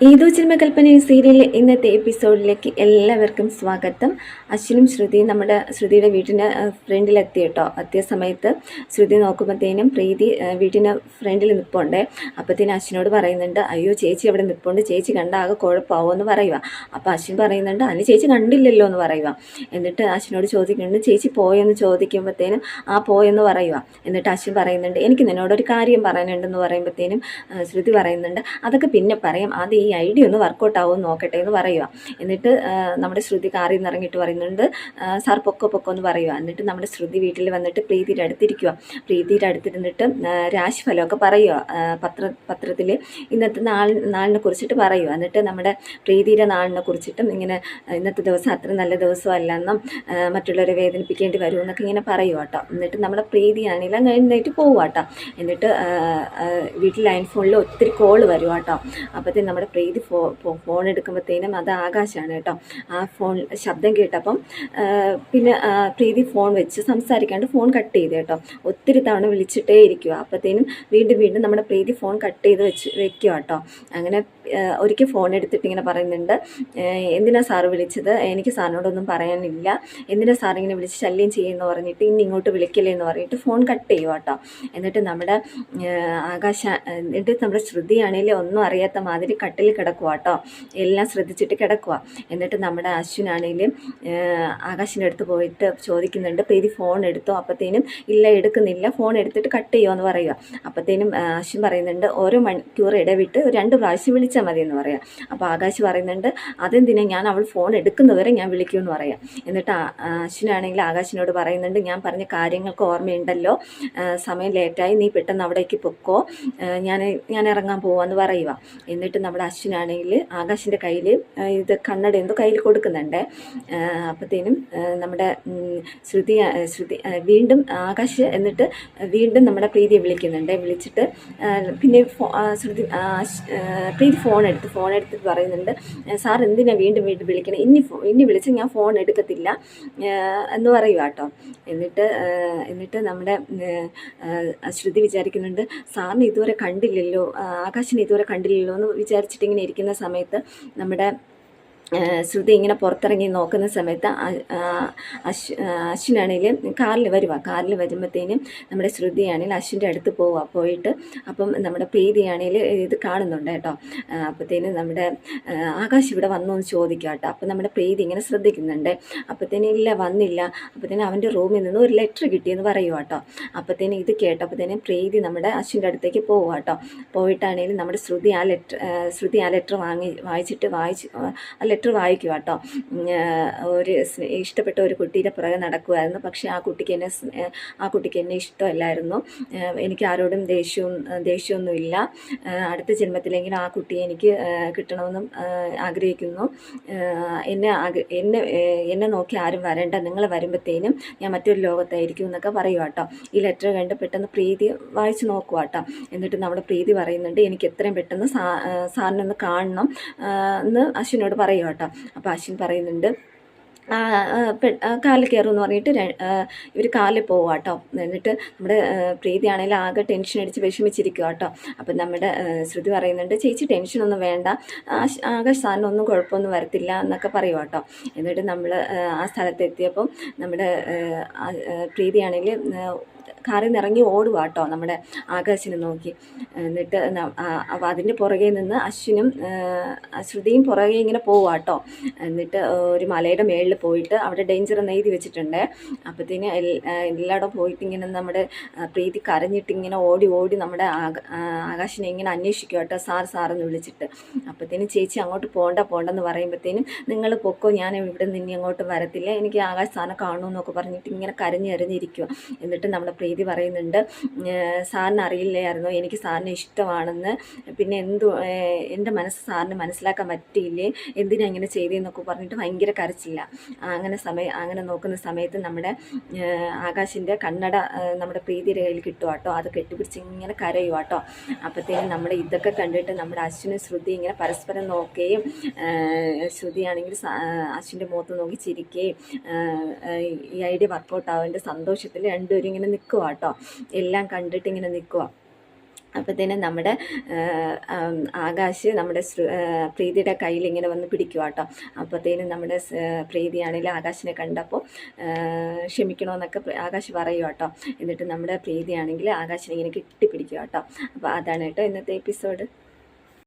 ഏതോ ജന്മകൽപ്പന സീരിയലിലെ ഇന്നത്തെ എപ്പിസോഡിലേക്ക് എല്ലാവർക്കും സ്വാഗതം. അശ്വിനും ശ്രുതിയും നമ്മുടെ ശ്രുതിയുടെ വീട്ടിന് ഫ്രണ്ടിലെത്തി കേട്ടോ. എത്തിയ സമയത്ത് ശ്രുതി നോക്കുമ്പോഴത്തേനും പ്രീതി വീട്ടിന് ഫ്രണ്ടിൽ നിൽപ്പുണ്ട്. അപ്പോഴത്തേനും അശ്വിനോട് പറയുന്നുണ്ട്, അയ്യോ ചേച്ചി അവിടെ നിൽപ്പുണ്ട്, ചേച്ചി കണ്ട ആകെ കുഴപ്പമാവോ എന്ന് പറയുക. അപ്പോൾ അശ്വിൻ പറയുന്നുണ്ട്, അതിന് ചേച്ചി കണ്ടില്ലല്ലോ എന്ന് പറയുക. എന്നിട്ട് അശ്വിനോട് ചോദിക്കുന്നുണ്ട്, ചേച്ചി പോയെന്ന് ചോദിക്കുമ്പോഴത്തേനും പോയെന്ന് പറയുക. എന്നിട്ട് അശ്വിൻ പറയുന്നുണ്ട്, എനിക്ക് നിന്നോടൊരു കാര്യം പറയാനുണ്ടെന്ന് പറയുമ്പോഴത്തേനും ശ്രുതി പറയുന്നുണ്ട്, അതൊക്കെ പിന്നെ പറയാം, അത് ഈ ഐഡിയ ഒന്ന് വർക്കൗട്ട് ആവുമെന്ന് നോക്കട്ടെ എന്ന് പറയുക. എന്നിട്ട് നമ്മുടെ ശ്രുതി കാറിൽ നിന്ന് ഇറങ്ങിയിട്ട് പറയുന്നുണ്ട്, സാർ പൊക്കോ എന്ന് പറയുക. എന്നിട്ട് നമ്മുടെ ശ്രുതി വീട്ടിൽ വന്നിട്ട് പ്രീതിയുടെ അടുത്തിരിക്കുക. പ്രീതിയുടെ അടുത്തിരുന്നിട്ട് രാശിഫലമൊക്കെ പറയുക, പത്രത്തിൽ ഇന്നത്തെ നാളിനെ കുറിച്ചിട്ട് പറയുക. എന്നിട്ട് നമ്മുടെ പ്രീതിയുടെ നാളിനെ കുറിച്ചിട്ടും ഇങ്ങനെ ഇന്നത്തെ ദിവസം അത്ര നല്ല ദിവസമല്ലെന്നും മറ്റുള്ളവരെ വേദനിപ്പിക്കേണ്ടി വരുമെന്നൊക്കെ ഇങ്ങനെ പറയുക കേട്ടോ. എന്നിട്ട് നമ്മുടെ പ്രീതിയാണെങ്കിലും എഴുന്നേറ്റ് പോവുക കേട്ടോ. എന്നിട്ട് വീട്ടിൽ ലൈൻ ഫോണിൽ ഒത്തിരി കോള് വരും കേട്ടോ. അപ്പോഴത്തേക്കും നമ്മുടെ പ്രീതി ഫോൺ എടുക്കുമ്പോഴത്തേനും അത് ആകാശമാണ് കേട്ടോ. ആ ഫോൺ ശബ്ദം കേട്ടപ്പം പിന്നെ പ്രീതി ഫോൺ വെച്ച് സംസാരിക്കാണ്ട് ഫോൺ കട്ട് ചെയ്ത് കേട്ടോ. ഒത്തിരി തവണ വിളിച്ചിട്ടേ ഇരിക്കുക. അപ്പോഴത്തേനും വീണ്ടും നമ്മുടെ പ്രീതി ഫോൺ കട്ട് ചെയ്ത് വെക്കുക കേട്ടോ. അങ്ങനെ ഒരിക്കൽ ഫോൺ എടുത്തിട്ട് ഇങ്ങനെ പറയുന്നുണ്ട്, എന്തിനാ സാറ് വിളിച്ചത്, എനിക്ക് സാറിനോടൊന്നും പറയാനില്ല, എന്തിനാ സാറിങ്ങനെ വിളിച്ച് ശല്യം ചെയ്യുമെന്ന് പറഞ്ഞിട്ട് ഇനി ഇങ്ങോട്ട് വിളിക്കല്ലേ എന്ന് പറഞ്ഞിട്ട് ഫോൺ കട്ട് ചെയ്യുക കേട്ടോ. എന്നിട്ട് നമ്മുടെ നമ്മുടെ ശ്രുതിയാണെങ്കിൽ ഒന്നും അറിയാത്ത മാതിരി കട്ടിൽ കിടക്കുക കേട്ടോ. എല്ലാം ശ്രദ്ധിച്ചിട്ട് കിടക്കുക. എന്നിട്ട് നമ്മുടെ അശ്വിനാണെങ്കിലും ആകാശിൻ്റെ അടുത്ത് പോയിട്ട് ചോദിക്കുന്നുണ്ട്, പ്രീതി ഫോൺ എടുത്തോ? അപ്പോഴത്തേനും ഇല്ല എടുക്കുന്നില്ല, ഫോൺ എടുത്തിട്ട് കട്ട് ചെയ്യുമോ എന്ന് പറയുക. അപ്പോഴത്തേനും അശ്വിൻ പറയുന്നുണ്ട്, ഓരോ മണിക്കൂർ ഇടവിട്ട് 2 പ്രാവശ്യം വിളിച്ചാൽ മതി എന്ന് പറയാം. അപ്പോൾ ആകാശ് പറയുന്നുണ്ട്, അതെന്തിനാ, ഞാൻ അവൾ ഫോൺ എടുക്കുന്നവരെ ഞാൻ വിളിക്കുമെന്ന് പറയാം. എന്നിട്ട് അശ്വിനാണെങ്കിൽ ആകാശിനോട് പറയുന്നുണ്ട്, ഞാൻ പറഞ്ഞ കാര്യങ്ങൾക്ക് ഓർമ്മയുണ്ടല്ലോ, സമയം ലേറ്റായി, നീ പെട്ടെന്ന് അവിടേക്ക് പൊക്കോ, ഞാൻ ഇറങ്ങാൻ പോവാന്ന് പറയുക. എന്നിട്ട് നമ്മുടെ അശ്വിനാണെങ്കിൽ ആകാശിൻ്റെ കയ്യിൽ ഇത് കണ്ണട എന്തോ കയ്യിൽ കൊടുക്കുന്നുണ്ട്. അപ്പോഴത്തേനും നമ്മുടെ ശ്രുതി വീണ്ടും ആകാശ് എന്നിട്ട് വീണ്ടും നമ്മുടെ പ്രീതിയെ വിളിക്കുന്നുണ്ട്. വിളിച്ചിട്ട് പിന്നെ പ്രീതി ഫോൺ എടുത്തിട്ട് പറയുന്നുണ്ട്, സാർ എന്തിനാ വീണ്ടും വിളിക്കണം, ഇനി വിളിച്ച് ഞാൻ ഫോൺ എടുക്കത്തില്ല എന്ന് പറയുക കേട്ടോ. എന്നിട്ട് നമ്മുടെ ശ്രുതി വിചാരിക്കുന്നുണ്ട്, സാറിന് ഇതുവരെ കണ്ടില്ലല്ലോ, ആകാശിനെ ഇതുവരെ കണ്ടില്ലല്ലോ എന്ന് വിചാരിച്ചിട്ട് ഇങ്ങനെ ഇരിക്കുന്ന സമയത്ത് നമ്മുടെ ശ്രുതി ഇങ്ങനെ പുറത്തിറങ്ങി നോക്കുന്ന സമയത്ത് അശ്വിനാണെങ്കിൽ കാറിൽ വരുമ്പോഴത്തേനും നമ്മുടെ ശ്രുതിയാണെങ്കിൽ അശ്വിൻ്റെ അടുത്ത് പോയിട്ട് അപ്പം നമ്മുടെ പ്രീതിയാണെങ്കിൽ ഇത് കാണുന്നുണ്ട് കേട്ടോ. അപ്പോഴത്തേനും നമ്മുടെ ആകാശ് ഇവിടെ വന്നു എന്ന് ചോദിക്കുക കേട്ടോ. അപ്പം നമ്മുടെ പ്രീതി ഇങ്ങനെ ശ്രദ്ധിക്കുന്നുണ്ട്. അപ്പോഴത്തേനും ഇല്ല വന്നില്ല. അപ്പോഴത്തേനും അവൻ്റെ റൂമിൽ നിന്ന് ഒരു ലെറ്റർ കിട്ടിയെന്ന് പറയുക കേട്ടോ. അപ്പോഴത്തേനും ഇത് കേട്ടപ്പോഴത്തേനും പ്രീതി നമ്മുടെ അശ്വിൻ്റെ അടുത്തേക്ക് പോവുക കേട്ടോ. പോയിട്ടാണെങ്കിലും നമ്മുടെ ശ്രുതി ആ ലെറ്റർ വായിച്ചിട്ട് ലെറ്റർ വായിക്കുക കേട്ടോ. ഒരു ഇഷ്ടപ്പെട്ട ഒരു കുട്ടിയുടെ പുറകെ നടക്കുമായിരുന്നു. പക്ഷേ ആ കുട്ടിക്ക് എന്നെ ഇഷ്ടമല്ലായിരുന്നു. എനിക്ക് ആരോടും ദേഷ്യമൊന്നുമില്ല. അടുത്ത ജന്മത്തിലെങ്കിലും ആ കുട്ടിയെ എനിക്ക് കിട്ടണമെന്നും ആഗ്രഹിക്കുന്നു. എന്നെ നോക്കി ആരും വരണ്ട, നിങ്ങൾ വരുമ്പോഴത്തേനും ഞാൻ മറ്റൊരു ലോകത്തായിരിക്കും എന്നൊക്കെ പറയുക കേട്ടോ. ഈ ലെറ്റർ കണ്ട് പെട്ടെന്ന് പ്രീതി വായിച്ച് നോക്കുക കേട്ടോ. എന്നിട്ട് നമ്മുടെ പ്രീതി പറയുന്നുണ്ട്, എനിക്ക് എത്രയും പെട്ടെന്ന് സാറിനൊന്ന് കാണണം എന്ന് അശ്വിനോട് പറയുക കേട്ടോ. അപ്പോൾ അശ്വിൻ പറയുന്നുണ്ട്, കാലിൽ കയറുമെന്ന് പറഞ്ഞിട്ട് ഇവർ കാലിൽ പോവുക കേട്ടോ. എന്നിട്ട് നമ്മുടെ പ്രീതിയാണെങ്കിൽ ആകെ ടെൻഷൻ അടിച്ച് വിഷമിച്ചിരിക്കുക കേട്ടോ. അപ്പം നമ്മുടെ ശ്രുതി പറയുന്നുണ്ട്, ചേച്ചി ടെൻഷനൊന്നും വേണ്ട, ആകാശ് സാറിനൊന്നും കുഴപ്പമൊന്നും വരത്തില്ല എന്നൊക്കെ പറയുക കേട്ടോ. എന്നിട്ട് നമ്മൾ ആ സ്ഥലത്തെത്തിയപ്പം നമ്മുടെ പ്രീതിയാണെങ്കിൽ കാറിൽ നിന്ന് ഇറങ്ങി ഓടുക കേട്ടോ നമ്മുടെ ആകാശിനെ നോക്കി. എന്നിട്ട് അപ്പോൾ അതിൻ്റെ പുറകെ നിന്ന് അശ്വിനും ശ്രുതിയും പുറകെ ഇങ്ങനെ പോവുക കേട്ടോ. എന്നിട്ട് ഒരു മലയുടെ മേളിൽ പോയിട്ട് അവിടെ ഡേഞ്ചർ എന്ന് എഴുതി വെച്ചിട്ടുണ്ട്. അപ്പോഴത്തേന് എല്ലായിടം പോയിട്ട് ഇങ്ങനെ നമ്മുടെ പ്രീതി കരഞ്ഞിട്ട് ഇങ്ങനെ ഓടി നമ്മുടെ ആകാശിനെ ഇങ്ങനെ അന്വേഷിക്കുക കേട്ടോ, സാറെന്ന് വിളിച്ചിട്ട്. അപ്പോഴത്തേനും ചേച്ചി അങ്ങോട്ട് പോകണ്ടെന്ന് പറയുമ്പോഴത്തേനും, നിങ്ങൾ പൊക്കോ, ഞാൻ ഇവിടെ നിന്ന് അങ്ങോട്ട് വരത്തില്ല, എനിക്ക് ആകാശ് സാറിനെ കാണണമെന്നൊക്കെ പറഞ്ഞിട്ട് ഇങ്ങനെ കരഞ്ഞിരിക്കുക. എന്നിട്ട് നമ്മുടെ പ്രീതി പറയുന്നുണ്ട്, സാറിന് അറിയില്ലായിരുന്നോ എനിക്ക് സാറിനെ ഇഷ്ടമാണെന്ന്, പിന്നെ എൻ്റെ മനസ്സ് സാറിന് മനസ്സിലാക്കാൻ പറ്റിയില്ലേ, എന്തിനാ ഇങ്ങനെ ചെയ്തതെന്നൊക്കെ പറഞ്ഞിട്ട് ഭയങ്കര കരച്ചില്ല. അങ്ങനെ നോക്കുന്ന സമയത്ത് നമ്മുടെ ആകാശിൻ്റെ കണ്ണട നമ്മുടെ പ്രീതിയുടെ കയ്യിൽ കിട്ടുക കേട്ടോ. അത് കെട്ടിപ്പിടിച്ച് ഇങ്ങനെ കരയുക കേട്ടോ. അപ്പോഴത്തേനും നമ്മുടെ ഇതൊക്കെ കണ്ടിട്ട് നമ്മുടെ അശ്വിനും ശ്രുതി ഇങ്ങനെ പരസ്പരം നോക്കുകയും ശ്രുതിയാണെങ്കിൽ അശ്വിൻ്റെ മുഖത്ത് നോക്കി ചിരിക്കുകയും ഈ ഐഡിയ വർക്കൗട്ട് ആവേണ്ട സന്തോഷത്തിൽ രണ്ടുപേരും ഇങ്ങനെ നിൽക്കുക കേട്ടോ. എല്ലാം കണ്ടിട്ട് ഇങ്ങനെ നിൽക്കുക. അപ്പോഴത്തേനും നമ്മുടെ ആകാശ് നമ്മുടെ പ്രീതിയുടെ കയ്യിൽ ഇങ്ങനെ വന്ന് പിടിക്കുക കേട്ടോ. അപ്പോഴത്തേനും നമ്മുടെ പ്രീതിയാണെങ്കിൽ ആകാശിനെ കണ്ടപ്പോൾ ക്ഷമിക്കണമെന്നൊക്കെ ആകാശ് പറയുക കേട്ടോ. എന്നിട്ട് നമ്മുടെ പ്രീതിയാണെങ്കിൽ ആകാശിനെ ഇങ്ങനെ കെട്ടിപ്പിടിക്കുക കേട്ടോ. അപ്പോൾ അതാണ് കേട്ടോ ഇന്നത്തെ എപ്പിസോഡ്.